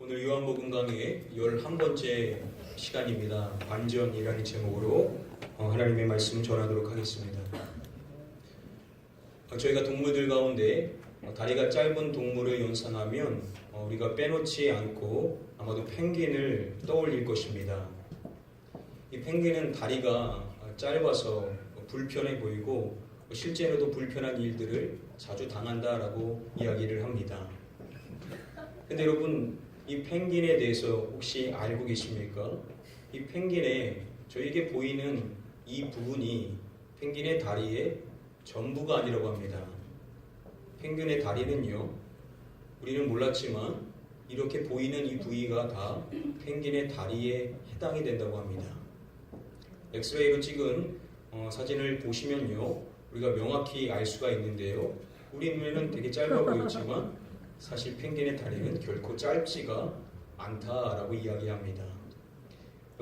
오늘 요한복음 강의 11번째 시간입니다. 반전이라는 제목으로 하나님의 말씀 전하도록 하겠습니다. 저희가 동물들 가운데 다리가 짧은 동물을 연상하면 우리가 빼놓지 않고 아마도 펭귄을 떠올릴 것입니다. 이 펭귄은 다리가 짧아서 불편해 보이고 실제로도 불편한 일들을 자주 당한다라고 이야기를 합니다. 근데 여러분, 이 펭귄에 대해서 혹시 알고 계십니까? 이 펭귄에 저에게 보이는 이 부분이 펭귄의 다리의 전부가 아니라고 합니다. 펭귄의 다리는요, 우리는 몰랐지만 이렇게 보이는 이 부위가 다 펭귄의 다리에 해당이 된다고 합니다. 엑스레이로 찍은 사진을 보시면요, 우리가 명확히 알 수가 있는데요, 우리 눈에는 되게 짧아 보이지만 사실 펭귄의 다리는 결코 짧지가 않다라고 이야기합니다.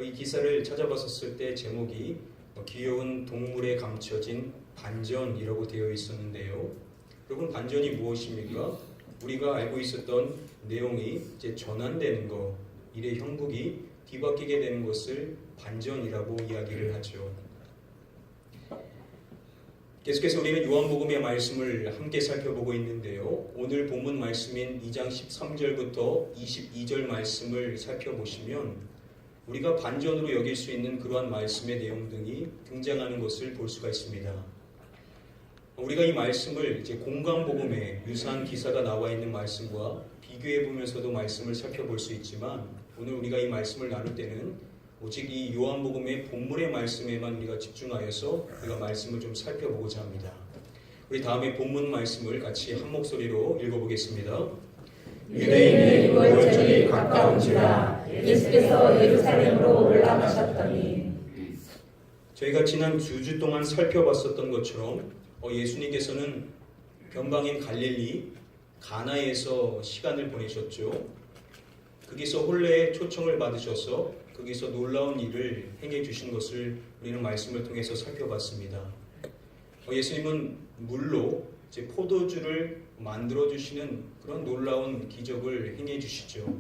이 기사를 찾아봤었을 때 제목이 귀여운 동물에 감춰진 반전이라고 되어 있었는데요. 여러분, 반전이 무엇입니까? 우리가 알고 있었던 내용이 이제 전환되는 것, 일의 형국이 뒤바뀌게 되는 것을 반전이라고 이야기를 하죠. 계속해서 우리는 요한복음의 말씀을 함께 살펴보고 있는데요. 오늘 본문 말씀인 2장 13절부터 22절 말씀을 살펴보시면 우리가 반전으로 여길 수 있는 그러한 말씀의 내용 등이 등장하는 것을 볼 수가 있습니다. 우리가 이 말씀을 이제 공강복음에 유사한 기사가 나와 있는 말씀과 비교해 보면서도 말씀을 살펴볼 수 있지만, 오늘 우리가 이 말씀을 나눌 때는 오직 이 요한복음의 본문의 말씀에만 우리가 집중하여서 우리가 말씀을 좀 살펴보고자 합니다. 우리 다음에 본문 말씀을 같이 한 목소리로 읽어보겠습니다. 유대인의 유월절이 가까운지라 예수께서 예루살렘으로 올라가셨더니. 저희가 지난 2주 동안 살펴봤었던 것처럼 예수님께서는 변방인 갈릴리 가나에서 시간을 보내셨죠. 거기서 혼례의 초청을 받으셔서 거기서 놀라운 일을 행해 주신 것을 우리는 말씀을 통해서 살펴봤습니다. 예수님은 물로 이제 포도주를 만들어 주시는 그런 놀라운 기적을 행해 주시죠.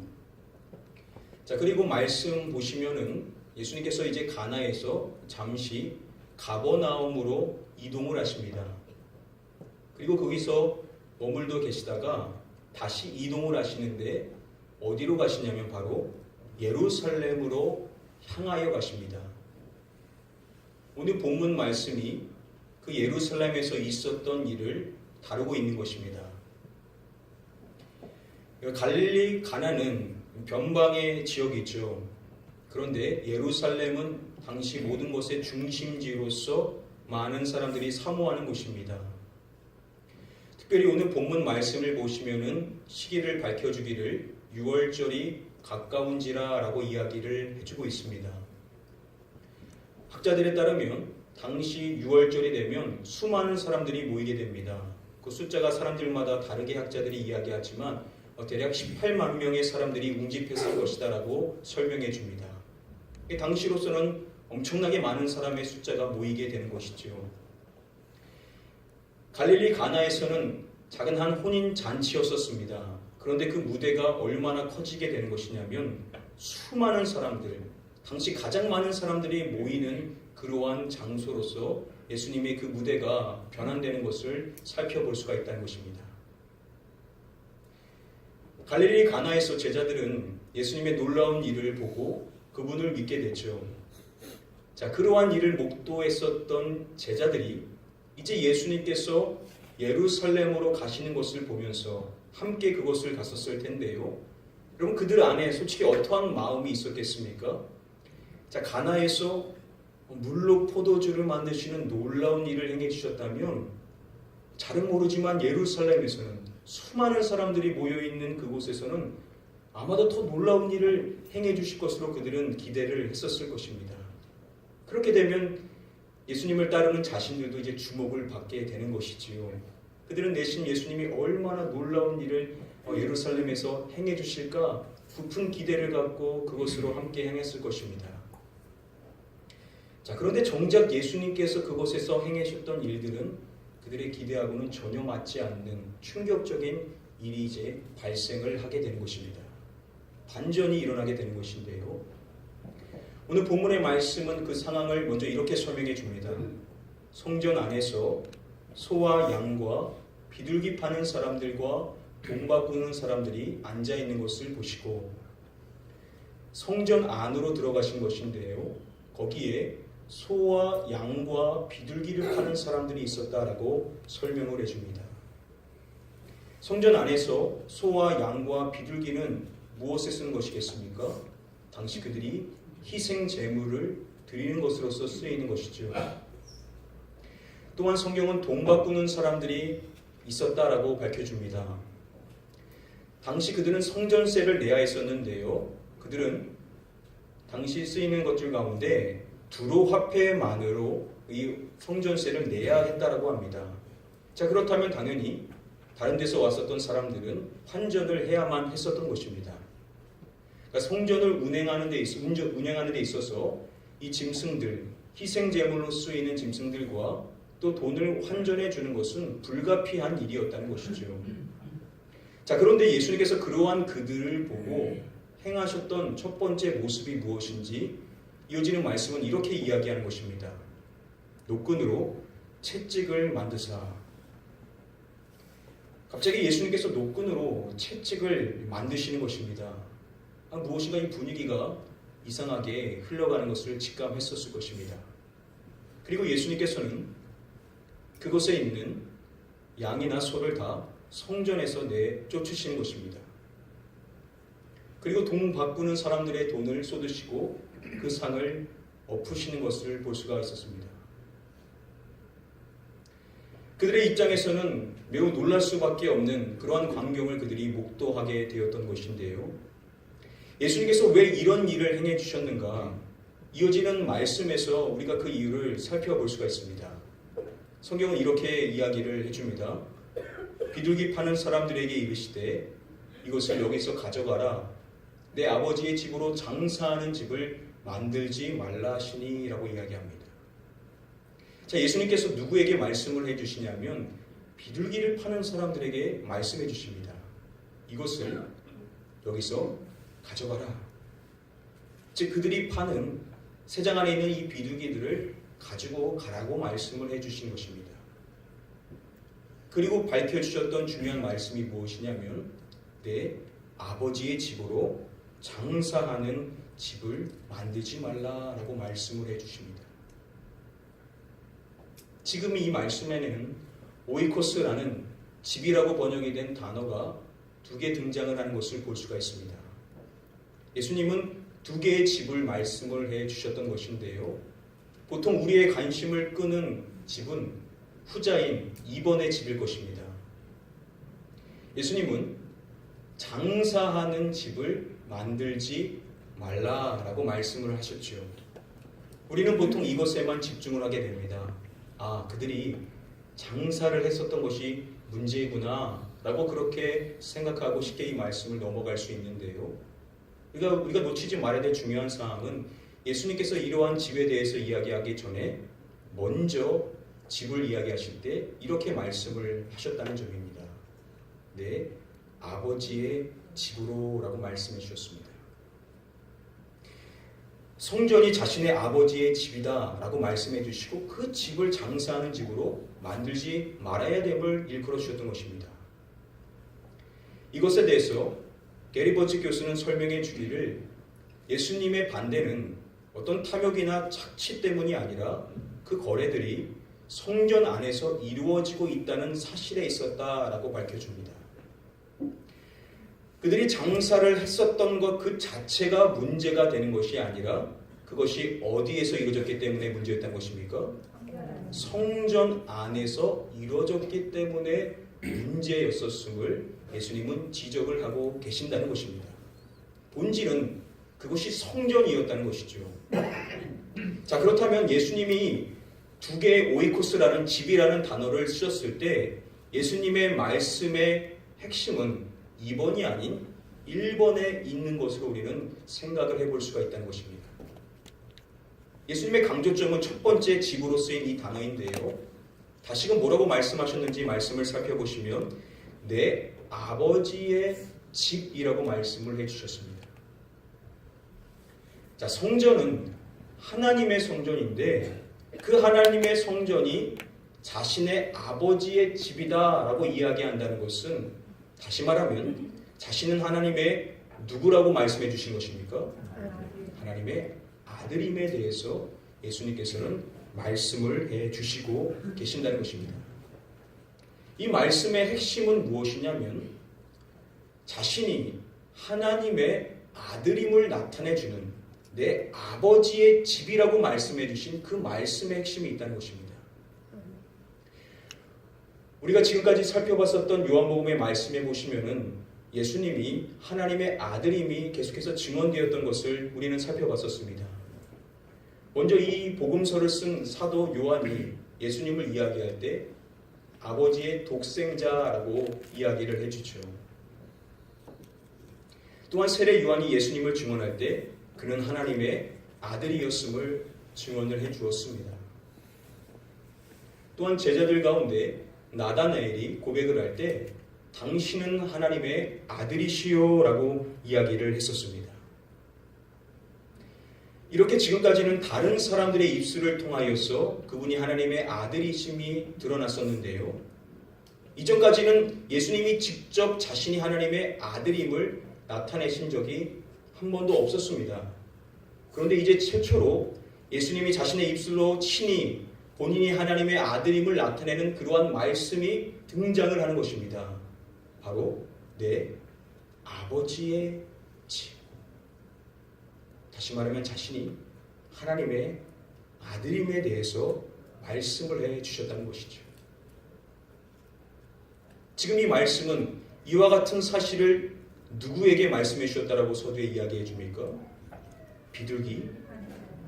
자, 그리고 말씀 보시면은 예수님께서 이제 가나에서 잠시 가버나움으로 이동을 하십니다. 그리고 거기서 머물러 계시다가 다시 이동을 하시는데 어디로 가시냐면 바로 예루살렘으로 향하여 가십니다. 오늘 본문 말씀이 그 예루살렘에서 있었던 일을 다루고 있는 것입니다. 갈릴리 가나는 변방의 지역이죠. 그런데 예루살렘은 당시 모든 것의 중심지로서 많은 사람들이 사모하는 곳입니다. 특별히 오늘 본문 말씀을 보시면은 시기를 밝혀주기를 유월절이 가까운지라 라고 이야기를 해주고 있습니다. 학자들에 따르면 당시 6월절이 되면 수많은 사람들이 모이게 됩니다. 그 숫자가 사람들마다 다르게 학자들이 이야기하지만 대략 18만 명의 사람들이 웅집했을 것이다 라고 설명해 줍니다. 당시로서는 엄청나게 많은 사람의 숫자가 모이게 되는 것이죠. 갈릴리 가나에서는 작은 한 혼인 잔치였었습니다. 그런데 그 무대가 얼마나 커지게 되는 것이냐면 수많은 사람들, 당시 가장 많은 사람들이 모이는 그러한 장소로서 예수님의 그 무대가 변환되는 것을 살펴볼 수가 있다는 것입니다. 갈릴리 가나에서 제자들은 예수님의 놀라운 일을 보고 그분을 믿게 됐죠. 자, 그러한 일을 목도했었던 제자들이 이제 예수님께서 예루살렘으로 가시는 것을 보면서 함께 그곳을 갔었을 텐데요. 여러분, 그들 안에 솔직히 어떠한 마음이 있었겠습니까? 자, 가나에서 물로 포도주를 만드시는 놀라운 일을 행해 주셨다면, 잘은 모르지만 예루살렘에서는 수많은 사람들이 모여있는 그곳에서는 아마도 더 놀라운 일을 행해 주실 것으로 그들은 기대를 했었을 것입니다. 그렇게 되면 예수님을 따르는 자신들도 이제 주목을 받게 되는 것이지요. 그들은 내심 예수님이 얼마나 놀라운 일을 예루살렘에서 행해 주실까 부푼 기대를 갖고 그곳으로 함께 행했을 것입니다. 자, 그런데 정작 예수님께서 그곳에서 행하셨던 일들은 그들의 기대하고는 전혀 맞지 않는 충격적인 일이 이제 발생을 하게 되는 것입니다. 반전이 일어나게 되는 것인데요. 오늘 본문의 말씀은 그 상황을 먼저 이렇게 설명해 줍니다. 성전 안에서 소와 양과 비둘기 파는 사람들과 돈 바꾸는 사람들이 앉아 있는 것을 보시고, 성전 안으로 들어가신 것인데요. 거기에 소와 양과 비둘기를 파는 사람들이 있었다라고 설명을 해줍니다. 성전 안에서 소와 양과 비둘기는 무엇에 쓰는 것이겠습니까? 당시 그들이 희생 제물을 드리는 것으로서 쓰이는 것이죠. 또한 성경은 돈 바꾸는 사람들이 있었다라고 밝혀줍니다. 당시 그들은 성전세를 내야 했었는데요. 그들은 당시 쓰이는 것들 가운데 두로 화폐만으로 이 성전세를 내야 했다라고 합니다. 자, 그렇다면 당연히 다른 데서 왔었던 사람들은 환전을 해야만 했었던 것입니다. 그러니까 성전을 운행하는 데 있어서 이 짐승들, 희생 제물로 쓰이는 짐승들과 또 돈을 환전해 주는 것은 불가피한 일이었다는 것이죠. 자, 그런데 예수님께서 그러한 그들을 보고 행하셨던 첫 번째 모습이 무엇인지 이어지는 말씀은 이렇게 이야기하는 것입니다. 노끈으로 채찍을 만드사. 갑자기 예수님께서 노끈으로 채찍을 만드시는 것입니다. 무엇인가 이 분위기가 이상하게 흘러가는 것을 직감했었을 것입니다. 그리고 예수님께서는 그곳에 있는 양이나 소를 다 성전에서 내쫓으시는 것입니다. 그리고 돈 바꾸는 사람들의 돈을 쏟으시고 그 상을 엎으시는 것을 볼 수가 있었습니다. 그들의 입장에서는 매우 놀랄 수밖에 없는 그러한 광경을 그들이 목도하게 되었던 것인데요. 예수님께서 왜 이런 일을 행해 주셨는가? 이어지는 말씀에서 우리가 그 이유를 살펴볼 수가 있습니다. 성경은 이렇게 이야기를 해줍니다. 비둘기 파는 사람들에게 이르시되 이것을 여기서 가져가라. 내 아버지의 집으로 장사하는 집을 만들지 말라 하시니 라고 이야기합니다. 자, 예수님께서 누구에게 말씀을 해주시냐면 비둘기를 파는 사람들에게 말씀해 주십니다. 이것을 여기서 가져가라. 즉 그들이 파는 세장 안에 있는 이 비둘기들을 가지고 가라고 말씀을 해주신 것입니다. 그리고 밝혀주셨던 중요한 말씀이 무엇이냐면 내 아버지의 집으로 장사하는 집을 만들지 말라라고 말씀을 해주십니다. 지금 이 말씀에는 오이코스라는 집이라고 번역이 된 단어가 2개 등장을 하는 것을 볼 수가 있습니다. 예수님은 2개의 집을 말씀을 해주셨던 것인데요. 보통 우리의 관심을 끄는 집은 후자인 2번의 집일 것입니다. 예수님은 장사하는 집을 만들지 말라라고 말씀을 하셨죠. 우리는 보통 이것에만 집중을 하게 됩니다. 그들이 장사를 했었던 것이 문제구나 라고 그렇게 생각하고 쉽게 이 말씀을 넘어갈 수 있는데요. 우리가 놓치지 말아야 될 중요한 사항은 예수님께서 이러한 집에 대해서 이야기하기 전에 먼저 집을 이야기하실 때 이렇게 말씀을 하셨다는 점입니다. 내 아버지의 집으로 라고 말씀해 주셨습니다. 성전이 자신의 아버지의 집이다 라고 말씀해 주시고 그 집을 장사하는 집으로 만들지 말아야 됨을 일컬어 주셨던 것입니다. 이것에 대해서 게리 버츠 교수는 설명해 주기를 예수님의 반대는 어떤 탐욕이나 착취 때문이 아니라 그 거래들이 성전 안에서 이루어지고 있다는 사실에 있었다라고 밝혀줍니다. 그들이 장사를 했었던 것 그 자체가 문제가 되는 것이 아니라 그것이 어디에서 이루어졌기 때문에 문제였다는 것입니까? 성전 안에서 이루어졌기 때문에 문제였었음을 예수님은 지적을 하고 계신다는 것입니다. 본질은 그것이 성전이었다는 것이죠. 자, 그렇다면 예수님이 2개의 오이코스라는 집이라는 단어를 쓰셨을 때 예수님의 말씀의 핵심은 2번이 아닌 1번에 있는 것으로 우리는 생각을 해볼 수가 있다는 것입니다. 예수님의 강조점은 첫 번째 집으로 쓰인 이 단어인데요. 다시금 뭐라고 말씀하셨는지 말씀을 살펴보시면 내 아버지의 집이라고 말씀을 해주셨습니다. 자, 성전은 하나님의 성전인데 그 하나님의 성전이 자신의 아버지의 집이다라고 이야기한다는 것은 다시 말하면 자신은 하나님의 누구라고 말씀해 주신 것입니까? 하나님의 아들임에 대해서 예수님께서는 말씀을 해 주시고 계신다는 것입니다. 이 말씀의 핵심은 무엇이냐면 자신이 하나님의 아들임을 나타내주는 내 아버지의 집이라고 말씀해 주신 그 말씀의 핵심이 있다는 것입니다. 우리가 지금까지 살펴봤었던 요한복음의 말씀에 보시면은 예수님이 하나님의 아들임이 계속해서 증언되었던 것을 우리는 살펴봤었습니다. 먼저 이 복음서를 쓴 사도 요한이 예수님을 이야기할 때 아버지의 독생자라고 이야기를 해주죠. 또한 세례 요한이 예수님을 증언할 때 그는 하나님의 아들이었음을 증언을 해주었습니다. 또한 제자들 가운데 나다나엘이 고백을 할 때 당신은 하나님의 아들이시요 라고 이야기를 했었습니다. 이렇게 지금까지는 다른 사람들의 입술을 통하여서 그분이 하나님의 아들이심이 드러났었는데요. 이전까지는 예수님이 직접 자신이 하나님의 아들임을 나타내신 적이 한 번도 없었습니다. 그런데 이제 최초로 예수님이 자신의 입술로 친히 본인이 하나님의 아들임을 나타내는 그러한 말씀이 등장을 하는 것입니다. 바로 내 아버지의 집. 다시 말하면 자신이 하나님의 아들임에 대해서 말씀을 해 주셨다는 것이죠. 지금 이 말씀은 이와 같은 사실을 누구에게 말씀해 주셨다라고 서두에 이야기해 줍니까? 비둘기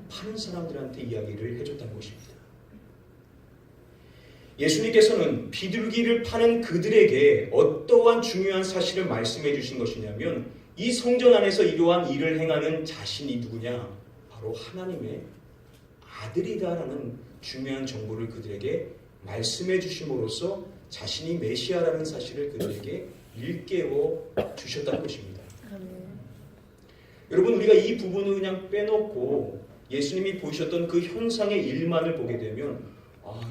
파는 사람들한테 이야기를 해줬다는 것입니다. 예수님께서는 비둘기를 파는 그들에게 어떠한 중요한 사실을 말씀해 주신 것이냐면 이 성전 안에서 이러한 일을 행하는 자신이 누구냐? 바로 하나님의 아들이다라는 중요한 정보를 그들에게 말씀해 주심으로써 자신이 메시아라는 사실을 그들에게 일깨워 주셨다는 것입니다. 여러분, 우리가 이 부분을 그냥 빼놓고 예수님이 보이셨던 그 현상의 일만을 보게 되면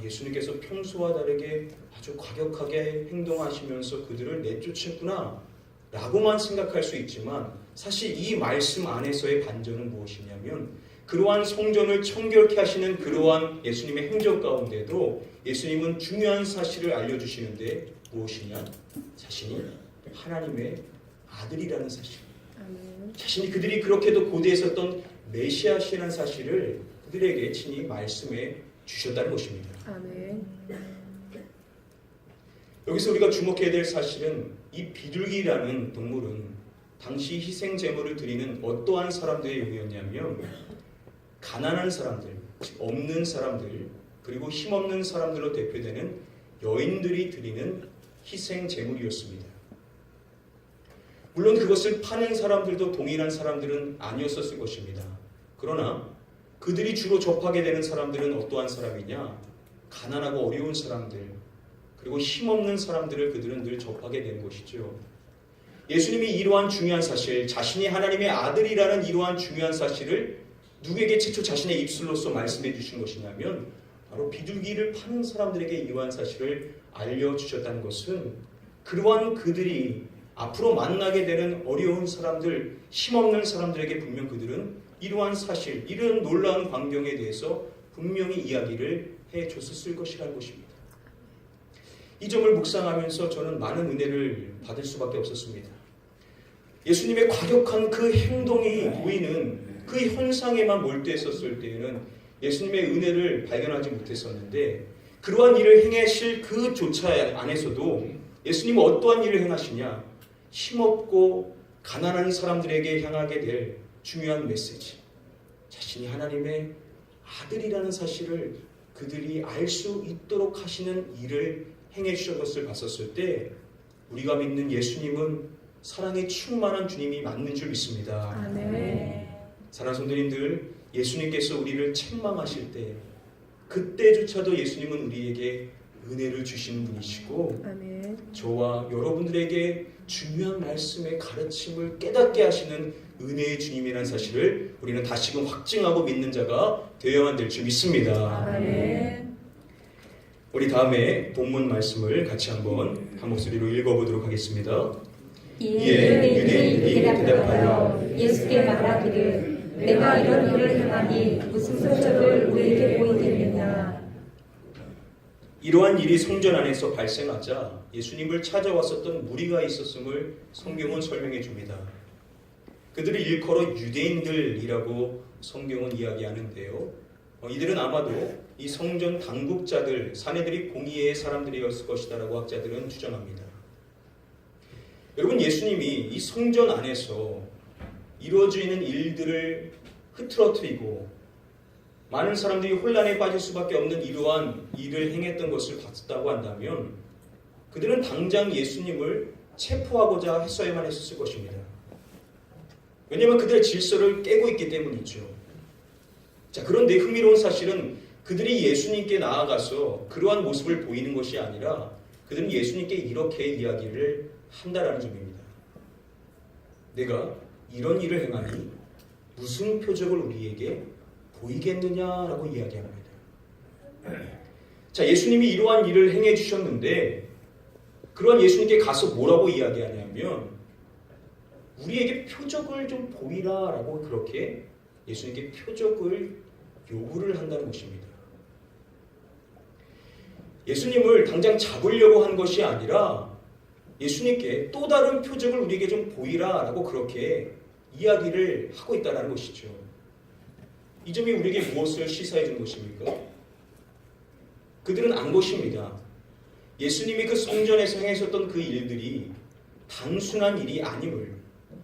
예수님께서 평소와 다르게 아주 과격하게 행동하시면서 그들을 내쫓았구나 라고만 생각할 수 있지만 사실 이 말씀 안에서의 반전은 무엇이냐면 그러한 성전을 청결케 하시는 그러한 예수님의 행적 가운데도 예수님은 중요한 사실을 알려주시는데 무엇이냐? 자신이 하나님의 아들이라는 사실, 자신이 그들이 그렇게도 고대했었던 메시아시라는 사실을 그들에게 친히 말씀해 주셨다는 것입니다. 아멘. 여기서 우리가 주목해야 될 사실은 이 비둘기라는 동물은 당시 희생 제물을 드리는 어떠한 사람들의 용이었냐면 가난한 사람들, 즉 없는 사람들, 그리고 힘없는 사람들로 대표되는 여인들이 드리는 희생 제물이었습니다. 물론 그것을 파는 사람들도 동일한 사람들은 아니었었을 것입니다. 그러나 그들이 주로 접하게 되는 사람들은 어떠한 사람이냐? 가난하고 어려운 사람들, 그리고 힘없는 사람들을 그들은 늘 접하게 되는 것이죠. 예수님이 이러한 중요한 사실, 자신이 하나님의 아들이라는 이러한 중요한 사실을 누구에게 최초 자신의 입술로서 말씀해 주신 것이냐면 바로 비둘기를 파는 사람들에게 이러한 사실을 알려주셨다는 것은 그러한 그들이 앞으로 만나게 되는 어려운 사람들, 힘없는 사람들에게 분명 그들은 이러한 사실, 이런 놀라운 광경에 대해서 분명히 이야기를 해줬을 것이라는 것입니다. 이 점을 묵상하면서 저는 많은 은혜를 받을 수밖에 없었습니다. 예수님의 과격한 그 행동이 보이는 그 현상에만 몰두했었을 때에는 예수님의 은혜를 발견하지 못했었는데 그러한 일을 행하실 그조차 안에서도 예수님은 어떠한 일을 행하시냐? 힘없고 가난한 사람들에게 향하게 될 중요한 메시지, 자신이 하나님의 아들이라는 사실을 그들이 알 수 있도록 하시는 일을 행해 주신 것을 봤었을 때 우리가 믿는 예수님은 사랑에 충만한 주님이 맞는 줄 믿습니다. 아멘. 사랑하는 성도님들, 예수님께서 우리를 책망하실 때 그때조차도 예수님은 우리에게 은혜를 주시는 분이시고 아멘. 저와 여러분들에게 중요한 말씀의 가르침을 깨닫게 하시는 은혜의 주님이라는 사실을 우리는 다시금 확증하고 믿는 자가 되어야만 될 줄 믿습니다. 아멘. 우리 다음에 본문 말씀을 같이 한번 한 목소리로 읽어보도록 하겠습니다. 이에 유대인들이 대답하여 예수께 말하기를 내가 이런 일을 행하니 무슨 표적을 우리에게 보이겠느냐. 이러한 일이 성전 안에서 발생하자 예수님을 찾아왔었던 무리가 있었음을 성경은 설명해 줍니다. 그들을 일컬어 유대인들이라고 성경은 이야기하는데요. 이들은 아마도 이 성전 당국자들, 사내들이 공의의 사람들이었을 것이다라고 학자들은 추정합니다. 여러분, 예수님이 이 성전 안에서 이루어지는 일들을 흐트러뜨리고 많은 사람들이 혼란에 빠질 수밖에 없는 이러한 일을 행했던 것을 봤다고 한다면 그들은 당장 예수님을 체포하고자 했어야만 했었을 것입니다. 왜냐하면 그들의 질서를 깨고 있기 때문이죠. 자, 그런데 흥미로운 사실은 그들이 예수님께 나아가서 그러한 모습을 보이는 것이 아니라 그들은 예수님께 이렇게 이야기를 한다라는 점입니다. 내가 이런 일을 행하니 무슨 표적을 우리에게 보이겠느냐라고 이야기합니다. 자, 예수님이 이러한 일을 행해 주셨는데 그러한 예수님께 가서 뭐라고 이야기하냐면 우리에게 표적을 좀 보이라라고 그렇게 예수님께 표적을 요구를 한다는 것입니다. 예수님을 당장 잡으려고 한 것이 아니라 예수님께 또 다른 표적을 우리에게 좀 보이라라고 그렇게 이야기를 하고 있다는 것이죠. 이 점이 우리에게 무엇을 시사해 준 것입니까? 그들은 안 것입니다. 예수님이 그 성전에서 행하셨던 그 일들이 단순한 일이 아님을,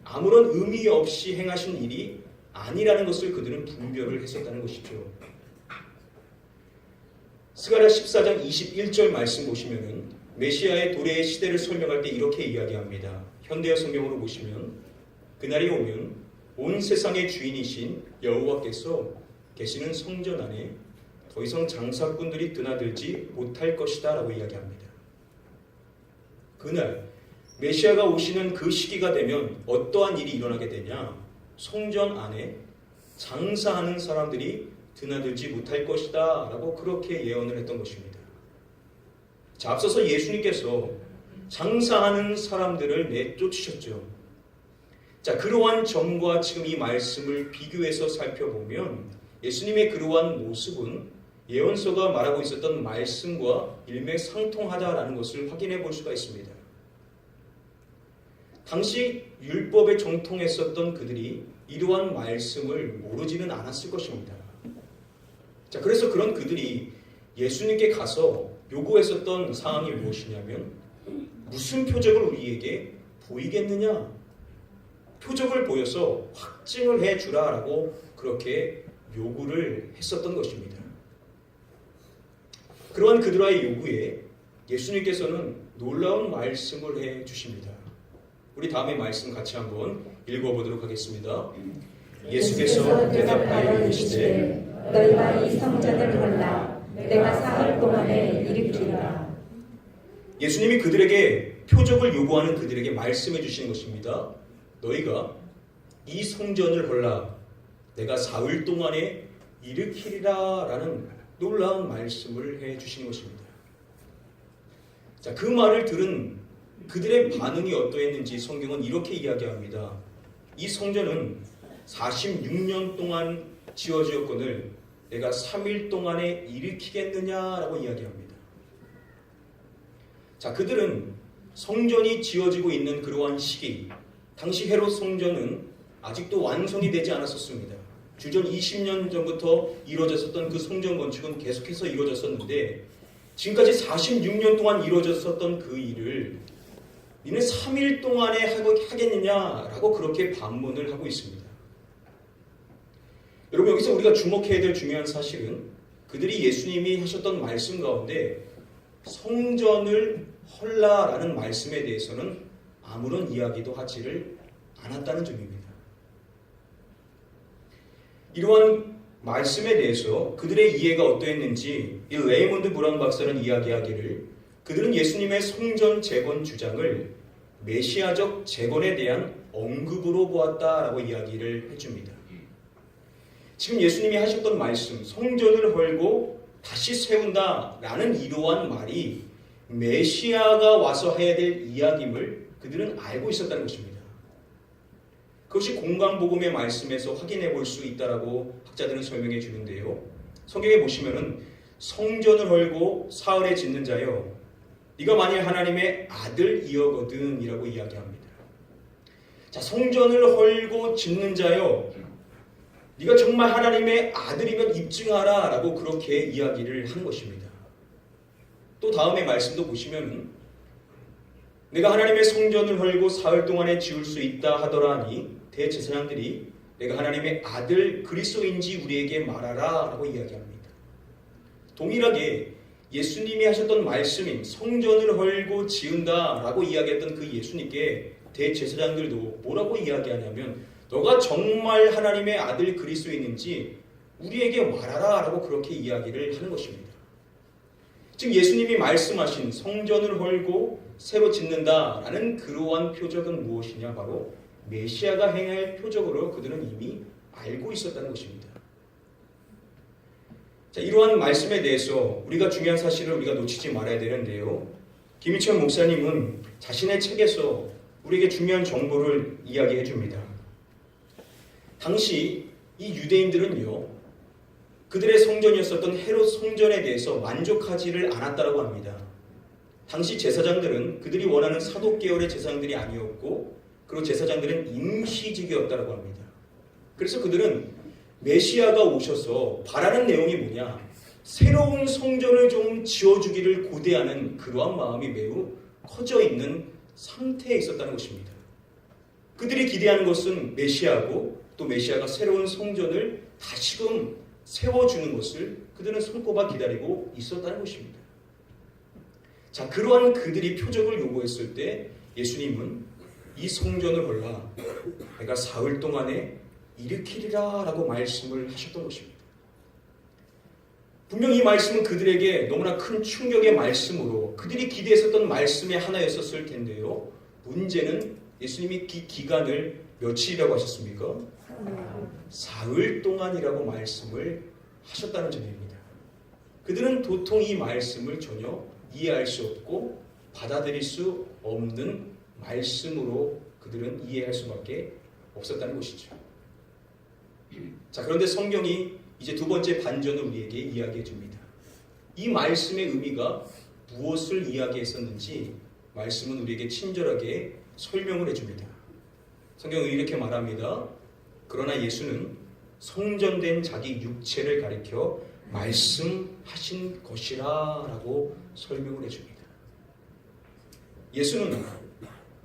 아무런 의미 없이 행하신 일이 아니라는 것을 그들은 분별을 했었다는 것이죠. 스가랴 14장 21절 말씀 보시면은 메시아의 도래의 시대를 설명할 때 이렇게 이야기합니다. 현대어 성경으로 보시면 그날이 오면 온 세상의 주인이신 여호와께서 계시는 성전 안에 더 이상 장사꾼들이 드나들지 못할 것이다 라고 이야기합니다. 그날 메시아가 오시는 그 시기가 되면 어떠한 일이 일어나게 되냐? 성전 안에 장사하는 사람들이 드나들지 못할 것이다 라고 그렇게 예언을 했던 것입니다. 자, 앞서서 예수님께서 장사하는 사람들을 내쫓으셨죠. 자, 그러한 점과 지금 이 말씀을 비교해서 살펴보면 예수님의 그러한 모습은 예언서가 말하고 있었던 말씀과 일맥상통하다라는 것을 확인해 볼 수가 있습니다. 당시 율법에 정통했었던 그들이 이러한 말씀을 모르지는 않았을 것입니다. 자, 그래서 그런 그들이 예수님께 가서 요구했었던 사항이 무엇이냐면 무슨 표적을 우리에게 보이겠느냐? 표적을 보여서 확증을 해주라라고 그렇게 요구를 했었던 것입니다. 그러한 그들의 요구에 예수님께서는 놀라운 말씀을 해 주십니다. 우리 다음에 말씀 같이 한번 읽어보도록 하겠습니다. 예수께서 대답하여 이르시되 너희가 이 성전을 헐라 내가 사흘 동안에 일으키리라. 예수님이 그들에게 표적을 요구하는 그들에게 말씀해 주시는 것입니다. 너희가 이 성전을 헐라 내가 사흘 동안에 일으키리라 라는 놀라운 말씀을 해 주시는 것입니다. 자, 그 말을 들은 그들의 반응이 어떠했는지 성경은 이렇게 이야기합니다. 이 성전은 46년 동안 지어지었거늘 내가 3일 동안에 일으키겠느냐라고 이야기합니다. 자, 그들은 성전이 지어지고 있는 그러한 시기, 당시 헤롯 성전은 아직도 완성이 되지 않았었습니다. 주전 20년 전부터 이루어졌었던 그 성전 건축은 계속해서 이루어졌었는데 지금까지 46년 동안 이루어졌었던 그 일을 니는 3일 동안에 하겠느냐라고 그렇게 반문을 하고 있습니다. 여러분, 여기서 우리가 주목해야 될 중요한 사실은 그들이 예수님이 하셨던 말씀 가운데 성전을 헐라라는 말씀에 대해서는 아무런 이야기도 하지를 않았다는 점입니다. 이러한 말씀에 대해서 그들의 이해가 어떠했는지 이 레이몬드 브라운 박사는 이야기하기를 그들은 예수님의 성전 재건 주장을 메시아적 재건에 대한 언급으로 보았다라고 이야기를 해줍니다. 지금 예수님이 하셨던 말씀, 성전을 헐고 다시 세운다라는 이러한 말이 메시아가 와서 해야 될 이야기임을 그들은 알고 있었다는 것입니다. 그것이 공강복음의 말씀에서 확인해 볼 수 있다라고 학자들은 설명해 주는데요. 성경에 보시면은 성전을 헐고 사흘에 짓는 자여 네가 만일 하나님의 아들이여거든 이라고 이야기합니다. 자, 성전을 헐고 짓는 자여 네가 정말 하나님의 아들이면 입증하라 라고 그렇게 이야기를 한 것입니다. 또 다음의 말씀도 보시면 내가 하나님의 성전을 헐고 사흘 동안에 지을 수 있다 하더라 하니 대제사장들이 내가 하나님의 아들 그리스도인지 우리에게 말하라 라고 이야기합니다. 동일하게 예수님이 하셨던 말씀인 성전을 헐고 지은다 라고 이야기했던 그 예수님께 대제사장들도 뭐라고 이야기하냐면 너가 정말 하나님의 아들 그리스도인인지 우리에게 말하라 라고 그렇게 이야기를 하는 것입니다. 즉 예수님이 말씀하신 성전을 헐고 새로 짓는다 라는 그러한 표적은 무엇이냐, 바로 메시아가 행할 표적으로 그들은 이미 알고 있었다는 것입니다. 자, 이러한 말씀에 대해서 우리가 중요한 사실을 우리가 놓치지 말아야 되는데요. 김희천 목사님은 자신의 책에서 우리에게 중요한 정보를 이야기해 줍니다. 당시 이 유대인들은요, 그들의 성전이었었던 헤롯 성전에 대해서 만족하지를 않았다고 합니다. 당시 제사장들은 그들이 원하는 사독 계열의 제사장들이 아니었고, 그리고 제사장들은 임시직이었다고 합니다. 그래서 그들은 메시아가 오셔서 바라는 내용이 뭐냐, 새로운 성전을 좀 지어주기를 고대하는 그러한 마음이 매우 커져 있는 상태에 있었다는 것입니다. 그들이 기대하는 것은 메시아고, 또 메시아가 새로운 성전을 다시금 세워주는 것을 그들은 손꼽아 기다리고 있었다는 것입니다. 자, 그러한 그들이 표적을 요구했을 때 예수님은 이 성전을 헐라 내가 사흘 동안에 일으키리라 라고 말씀을 하셨던 것입니다. 분명 이 말씀은 그들에게 너무나 큰 충격의 말씀으로 그들이 기대했었던 말씀의 하나였었을 텐데요. 문제는 예수님이 기간을 며칠이라고 하셨습니까? 사흘 동안이라고 말씀을 하셨다는 점입니다. 그들은 도통 이 말씀을 전혀 이해할 수 없고 받아들일 수 없는 말씀으로 그들은 이해할 수밖에 없었다는 것이죠. 자, 그런데 성경이 이제 두 번째 반전을 우리에게 이야기해 줍니다. 이 말씀의 의미가 무엇을 이야기했었는지 말씀은 우리에게 친절하게 설명을 해줍니다. 성경은 이렇게 말합니다. 그러나 예수는 성전된 자기 육체를 가리켜 말씀하신 것이라 라고 설명을 해줍니다. 예수는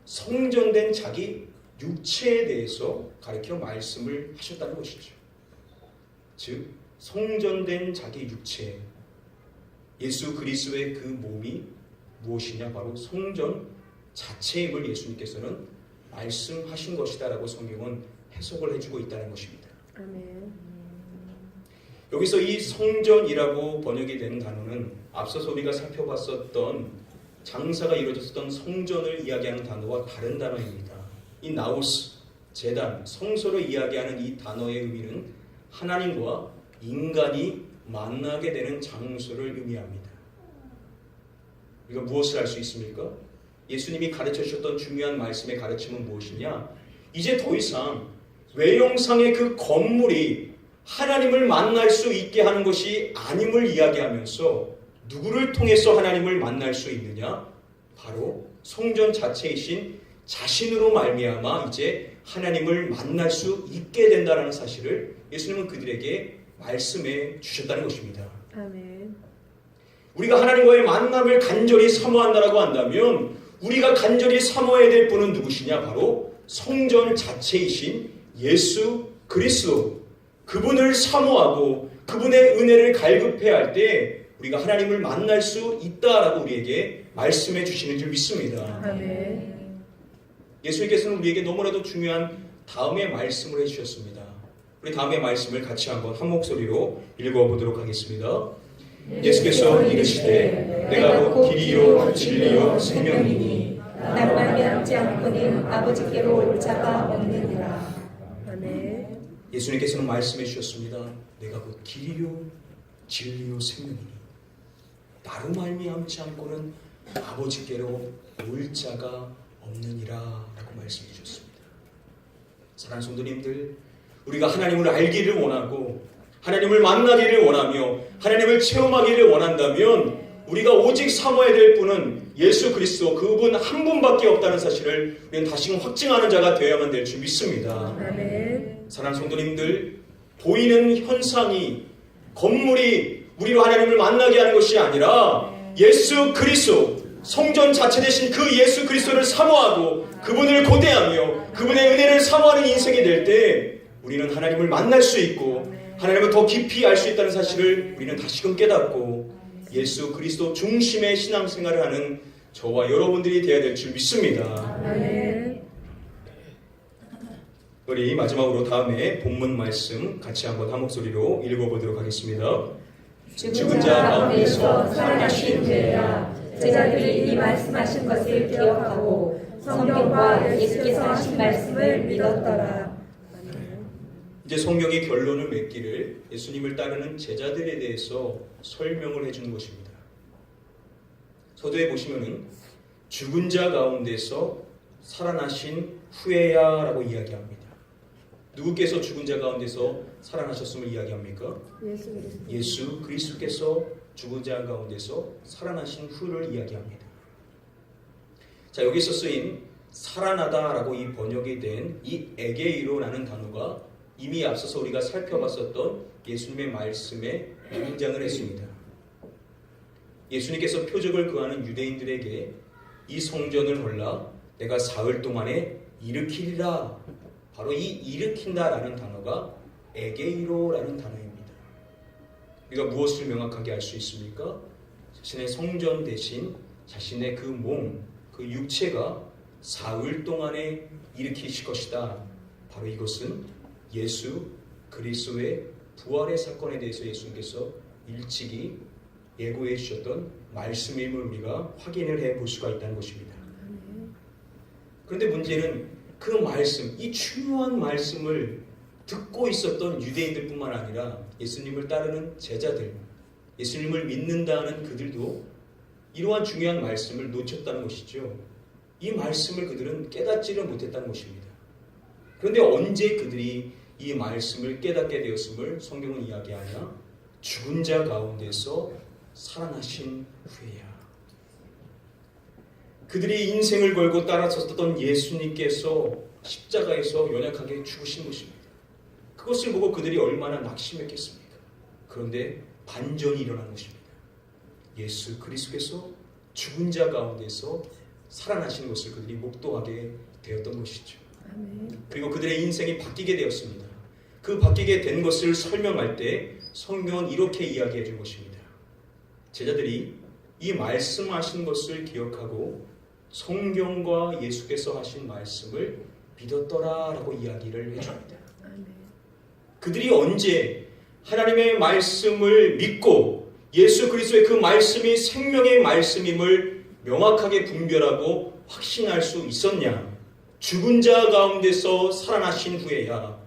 성전된 자기 육체에 대해서 가리켜 말씀을 하셨다는 것이죠. 즉 성전된 자기 육체, 예수 그리스도의 그 몸이 무엇이냐, 바로 성전 자체임을 예수님께서는 말씀하신 것이다 라고 성경은 해석을 해주고 있다는 것입니다. 아멘. 여기서 이 성전이라고 번역이 된 단어는 앞서서 우리가 살펴봤었던 장사가 이루어졌던 성전을 이야기하는 단어와 다른 단어입니다. 이 나우스, 제단, 성소를 이야기하는 이 단어의 의미는 하나님과 인간이 만나게 되는 장소를 의미합니다. 우리가 무엇을 알 수 있습니까? 예수님이 가르쳐 주셨던 중요한 말씀의 가르침은 무엇이냐? 이제 더 이상 외형상의 그 건물이 하나님을 만날 수 있게 하는 것이 아님을 이야기하면서 누구를 통해서 하나님을 만날 수 있느냐? 바로 성전 자체이신 자신으로 말미암아 이제 하나님을 만날 수 있게 된다는 사실을 예수님은 그들에게 말씀해 주셨다는 것입니다. 아멘. 우리가 하나님과의 만남을 간절히 사모한다라고 한다면 우리가 간절히 사모해야 될 분은 누구시냐? 바로 성전 자체이신 예수 그리스도, 그분을 사모하고 그분의 은혜를 갈급해야 할 때 우리가 하나님을 만날 수 있다라고 우리에게 말씀해 주시는 줄 믿습니다. 아멘. 예수님께서는 우리에게 너무나도 중요한 다음의 말씀을 해주셨습니다. 우리 다음의 말씀을 같이 한번 한 목소리로 읽어보도록 하겠습니다. 예수께서 이르시되 내가 곧 길이요 진리요 생명이니 나로 말미암지 않고는 아버지께로 올 자가 없느니라. 아멘. 예수님께서는 말씀해 주셨습니다. 내가 곧 길이요 진리요 생명이니 나로 말미암지 않고는 아버지께로 올 자가 없느니라 라고 말씀해 주셨습니다. 사랑하는 성도님들, 우리가 하나님을 알기를 원하고 하나님을 만나기를 원하며 하나님을 체험하기를 원한다면 우리가 오직 사모해야 될 분은 예수 그리스도, 그분 한 분밖에 없다는 사실을 우리는 다시금 확증하는 자가 되어야만 될 줄 믿습니다. 아멘. 사랑하는 성도님들, 보이는 현상이, 건물이 우리로 하나님을 만나게 하는 것이 아니라 예수 그리스도, 성전 자체 되신 그 예수 그리스도를 사모하고 그분을 고대하며 그분의 은혜를 사모하는 인생이 될 때 우리는 하나님을 만날 수 있고 하나님을 더 깊이 알 수 있다는 사실을 우리는 다시금 깨닫고 예수 그리스도 중심의 신앙생활을 하는 저와 여러분들이 되어야 될 줄 믿습니다. 아멘. 우리 마지막으로 다음에 본문 말씀 같이 한번 한 목소리로 읽어보도록 하겠습니다. 죽은 자 가운데서 살아나신 후에야 제자들이 이 말씀하신 것을 기억하고 성경과 예수께서 하신 말씀을 믿었더라. 이제 성경이 결론을 맺기를 예수님을 따르는 제자들에 대해서 설명을 해주는 것입니다. 서두에 보시면은 죽은 자 가운데서 살아나신 후에야 라고 이야기합니다. 누구께서 죽은 자 가운데서 살아나셨음을 이야기합니까? 예수 그리스도께서 죽은 자 가운데서 살아나신 후를 이야기합니다. 자, 여기서 쓰인 살아나다라고 이 번역이 된 이 에게이로라는 단어가 이미 앞서서 우리가 살펴봤었던 예수님의 말씀에 등장을 했습니다. 예수님께서 표적을 구하는 유대인들에게 이 성전을 헐라 내가 사흘 동안에 일으키리라, 바로 이 일으킨다라는 단어가 에게이로라는 단어입니다. 우리가 무엇을 명확하게 알 수 있습니까? 자신의 성전 대신 자신의 그 몸, 그 육체가 사흘 동안에 일으키실 것이다. 바로 이것은 예수 그리스도의 부활의 사건에 대해서 예수님께서 일찍이 예고해 주셨던 말씀임을 우리가 확인을 해볼 수가 있다는 것입니다. 그런데 문제는 그 말씀, 이 중요한 말씀을 듣고 있었던 유대인들뿐만 아니라 예수님을 따르는 제자들, 예수님을 믿는다는 그들도 이러한 중요한 말씀을 놓쳤다는 것이죠. 이 말씀을 그들은 깨닫지를 못했다는 것입니다. 그런데 언제 그들이 이 말씀을 깨닫게 되었음을 성경은 이야기하냐? 죽은 자 가운데서 살아나신 후에야. 그들이 인생을 걸고 따라섰던 예수님께서 십자가에서 연약하게 죽으신 것입니다. 그것을 보고 그들이 얼마나 낙심했겠습니까? 그런데 반전이 일어난 것입니다. 예수 그리스도께서 죽은 자 가운데서 살아나신 것을 그들이 목도하게 되었던 것이죠. 그리고 그들의 인생이 바뀌게 되었습니다. 그 바뀌게 된 것을 설명할 때 성경은 이렇게 이야기해 준 것입니다. 제자들이 이 말씀하신 것을 기억하고 성경과 예수께서 하신 말씀을 믿었더라라고 이야기를 해줍니다. 그들이 언제 하나님의 말씀을 믿고 예수 그리스도의 그 말씀이 생명의 말씀임을 명확하게 분별하고 확신할 수 있었냐? 죽은 자 가운데서 살아나신 후에야,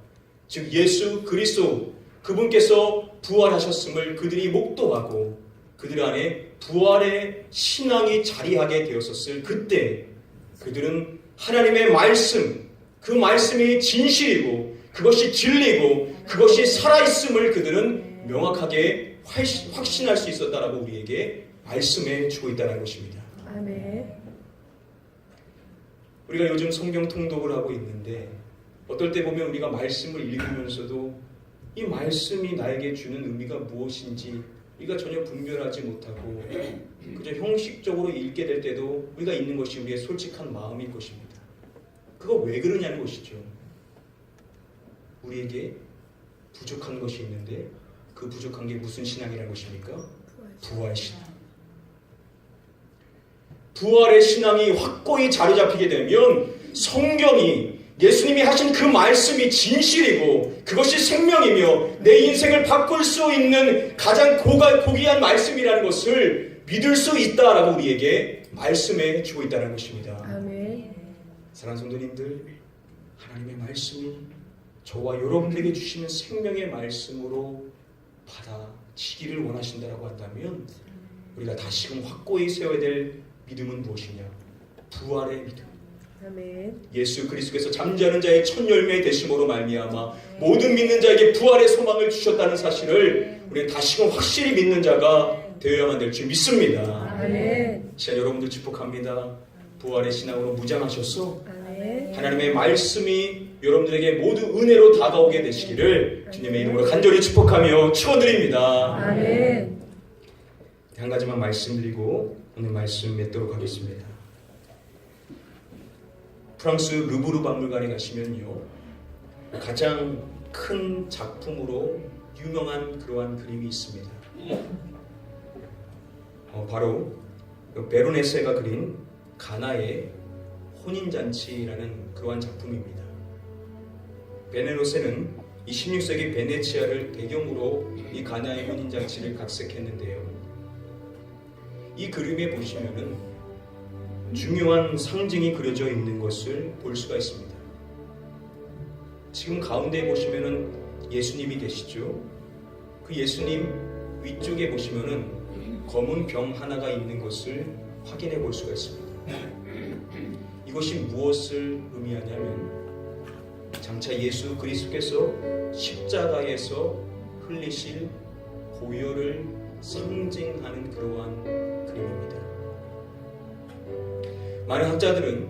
즉 예수 그리스도 그분께서 부활하셨음을 그들이 목도하고 그들 안에 부활의 신앙이 자리하게 되었었을 그때 그들은 하나님의 말씀, 그 말씀이 진실이고 그것이 진리고 그것이 살아있음을 그들은 명확하게 확신할 수 있었다라고 우리에게 말씀해 주고 있다는 것입니다. 아멘. 우리가 요즘 성경 통독을 하고 있는데 어떨 때 보면 우리가 말씀을 읽으면서도 이 말씀이 나에게 주는 의미가 무엇인지 우리가 전혀 분별하지 못하고 그저 형식적으로 읽게 될 때도 우리가 있는 것이 우리의 솔직한 마음일 것입니다. 그거 왜 그러냐는 것이죠. 우리에게 부족한 것이 있는데 그 부족한 게 무슨 신앙이라는 것입니까? 부활신앙. 부활의 신앙이 확고히 자리 잡히게 되면 성경이 예수님이 하신 그 말씀이 진실이고 그것이 생명이며 내 인생을 바꿀 수 있는 가장 고귀한 말씀이라는 것을 믿을 수 있다라고 우리에게 말씀해 주고 있다는 것입니다. 아멘. 사랑하는 성도님들, 하나님의 말씀이 저와 여러분들에게 주시는 생명의 말씀으로 받아치기를 원하신다라고 한다면 우리가 다시금 확고히 세워야 될 믿음은 무엇이냐? 부활의 믿음. 아멘. 예수 그리스도께서 잠자는 자의 첫 열매 되심으로 말미암아 모든 믿는 자에게 부활의 소망을 주셨다는 사실을 우리는 다시금 확실히 믿는 자가 되어야만 될 줄 믿습니다. 아멘. 시간 여러분들 축복합니다. 부활의 신앙으로 무장하셔서 아멘. 하나님의 말씀이 여러분들에게 모두 은혜로 다가오게 되시기를 주님의 이름으로 간절히 축복하며 축원드립니다. 아멘. 한 가지만 말씀드리고 오늘 말씀 맺도록 하겠습니다. 프랑스 루브르 박물관에 가시면요, 가장 큰 작품으로 유명한 그러한 그림이 있습니다. 바로 베로네세가 그린 가나의 혼인잔치라는 그러한 작품입니다. 베네로세는 이 16세기 베네치아를 배경으로 이 가나의 혼인잔치를 각색했는데요. 이 그림에 보시면은 중요한 상징이 그려져 있는 것을 볼 수가 있습니다. 지금 가운데 보시면은 예수님이 계시죠. 그 예수님 위쪽에 보시면은 검은 병 하나가 있는 것을 확인해 볼 수가 있습니다. 이것이 무엇을 의미하냐면 장차 예수 그리스도께서 십자가에서 흘리실 보혈을 상징하는 그러한 그림입니다. 많은 학자들은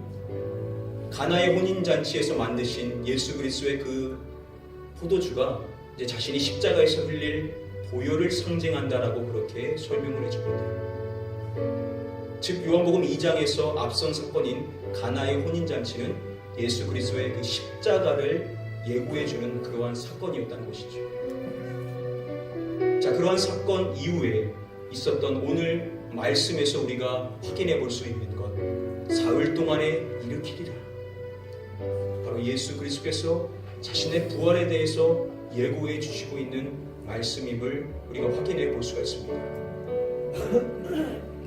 가나의 혼인잔치에서 만드신 예수 그리스도의 그 포도주가 이제 자신이 십자가에서 흘릴 보혈을 상징한다라고 그렇게 설명을 해줍니다. 즉 요한복음 2장에서 앞선 사건인 가나의 혼인잔치는 예수 그리스도의 그 십자가를 예고해주는 그러한 사건이었다는 것이죠. 자, 그러한 사건 이후에 있었던 오늘 말씀에서 우리가 확인해 볼 수 있는 것, 사흘 동안에 일으키리라. 바로 예수 그리스도께서 자신의 부활에 대해서 예고해 주시고 있는 말씀임을 우리가 확인해 볼 수가 있습니다.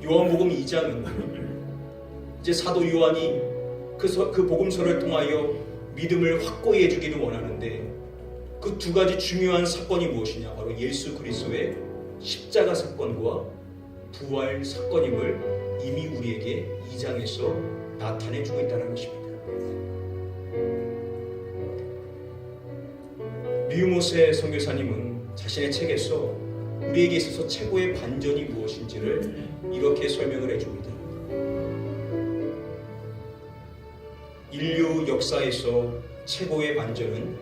요한복음 2장은 이제 사도 요한이 그 복음서를 통하여 믿음을 확고히 해주기를 원하는데 그 두 가지 중요한 사건이 무엇이냐? 바로 예수 그리스도의 십자가 사건과 부활 사건임을 이미 우리에게 2장에서 나타내주고 있다는 것입니다. 류모세 선교사님은 자신의 책에서 우리에게 있어서 최고의 반전이 무엇인지를 이렇게 설명을 해줍니다. 인류 역사에서 최고의 반전은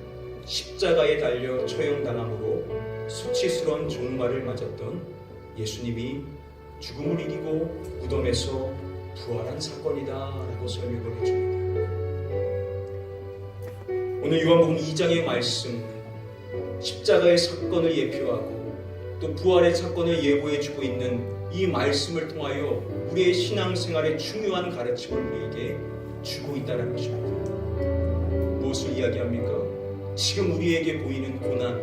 십자가에 달려 처형당함으로 수치스러운 종말을 맞았던 예수님이 죽음을 이기고 무덤에서 부활한 사건이다 라고 설명을 해줍니다. 오늘 요한복음 2장의 말씀, 십자가의 사건을 예표하고 또 부활의 사건을 예고해주고 있는 이 말씀을 통하여 우리의 신앙생활의 중요한 가르침을 우리에게 주고 있다는 것입니다. 무엇을 이야기합니까? 지금 우리에게 보이는 고난,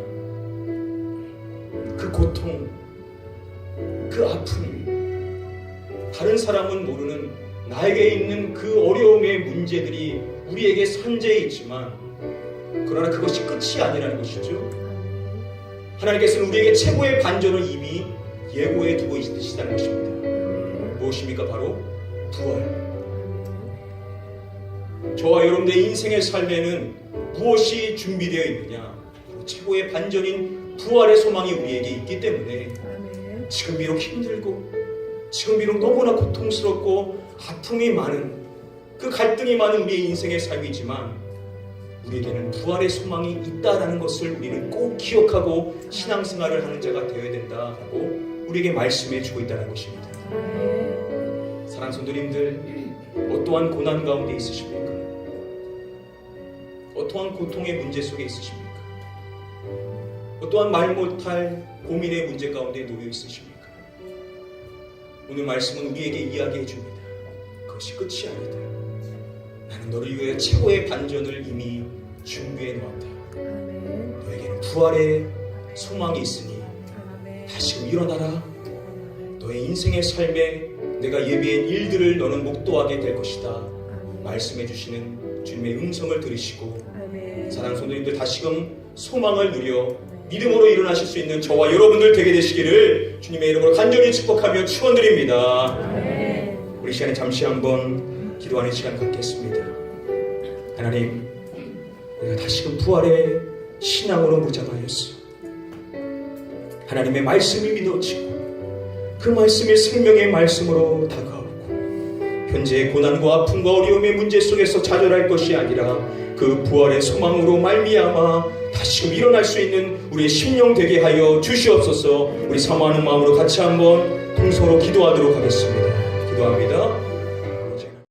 그 고통, 그 아픔, 다른 사람은 모르는 나에게 있는 그 어려움의 문제들이 우리에게 산재해 있지만 그러나 그것이 끝이 아니라는 것이죠. 하나님께서는 우리에게 최고의 반전을 이미 예고해 두고 있으시다는 것입니다. 무엇입니까? 바로 부활. 저와 여러분들의 인생의 삶에는 무엇이 준비되어 있느냐? 최고의 반전인 부활의 소망이 우리에게 있기 때문에 지금 비록 힘들고 지금 비록 너무나 고통스럽고 아픔이 많은 그 갈등이 많은 우리의 인생의 삶이지만 우리에게는 부활의 소망이 있다라는 것을 우리는 꼭 기억하고 신앙생활을 하는 자가 되어야 된다라고 우리에게 말씀해 주고 있다는 것입니다. 사랑하는 성도님들, 어떠한 고난 가운데 있으십니까? 어떠한 고통의 문제 속에 있으십니까? 어떠한 말 못할 고민의 문제 가운데 놓여 있으십니까? 오늘 말씀은 우리에게 이야기해 줍니다. 그것이 끝이 아니다. 나는 너를 위해 최고의 반전을 이미 준비해 놓았다. 너에게는 부활의 소망이 있으니 다시금 일어나라. 너의 인생의 삶에 내가 예비한 일들을 너는 목도하게 될 것이다. 말씀해 주시는 주님의 음성을 들으시고 사랑하는 성도님들 다시금 소망을 누려 믿음으로 일어나실 수 있는 저와 여러분들 되게 되시기를 주님의 이름으로 간절히 축복하며 축원드립니다. 우리 시간에 잠시 한번 기도하는 시간 갖겠습니다. 하나님, 우리가 다시금 부활의 신앙으로 무장하였어. 하나님의 말씀이 믿어지고 그 말씀이 생명의 말씀으로 다가오고 현재의 고난과 아픔과 어려움의 문제 속에서 좌절할 것이 아니라 그 부활의 소망으로 말미암아 다시금 일어날 수 있는 우리의 심령 되게 하여 주시옵소서. 우리 사모하는 마음으로 같이 한번 동서로 기도하도록 하겠습니다. 기도합니다.